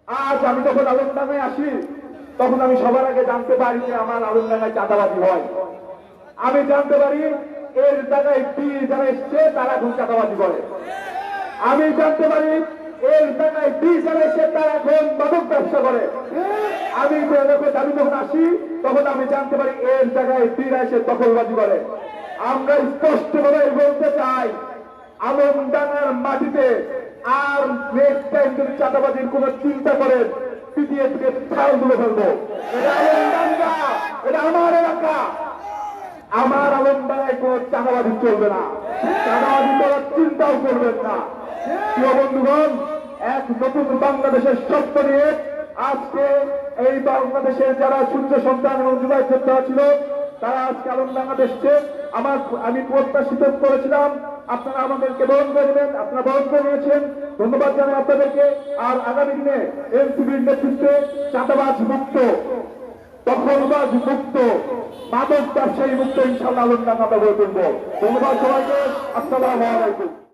আজ আমি যখন আলমডাঙ্গায় আসি তখন আমি সবার আগে জানতে পারি যে আমার আলমডাঙ্গায় চাঁদাবাজি হয়। আমি জানতে পারি এর জায়গায় পীর যারা এসছে তারা এখন চাঁদাবাজি করে। আমি জানতে পারি এর জায়গায় পীর যারা এসছে তারা এখন মাদক ব্যবসা করে। আমি যখন আসি তখন আমি জানতে পারি এর জায়গায় পীর এসে দখলবাজি করে। আমরা স্পষ্টভাবে বলতে চাই, আলমডাঙ্গার মাটিতে আর নেক্সট টাইম যদি চাঁদাবাজির কোন চিন্তা করেন পিটিয়ে থেকে ছাল তুলে ফেলবো। এটা আলমডাঙ্গা, এটা আমার এলাকা। আমার আলমডাঙ্গায় কোন চাঁদাবাজি চলবে না, চাঁদাবাজি করার চিন্তাও করবেন না। প্রিয় বন্ধুগণ, এক নতুন বাংলাদেশের স্বপ্ন নিয়ে আজকে এই বাংলাদেশের যারা সূর্য সন্তান এবং যুবাই যোদ্ধা ছিল তারা আজকে আলমডাঙ্গা এসছে। আমি প্রত্যাশিত করেছিলাম আপনারা আমাদেরকে বরণ করে দেবেন, আপনারা বরণ করে নিয়েছেন, ধন্যবাদ জানাই আপনাদেরকে। আর আগামী দিনে এনসিপির নেতৃত্বে চাঁদাবাজ মুক্ত, দখলবাজ মুক্ত, মাদক ব্যবসায়ী মুক্ত ইনশাআল্লাহ আলমডাঙ্গা আমরা গড়ে তুলব। ধন্যবাদ সবাইকে। আসসালামু আলাইকুম।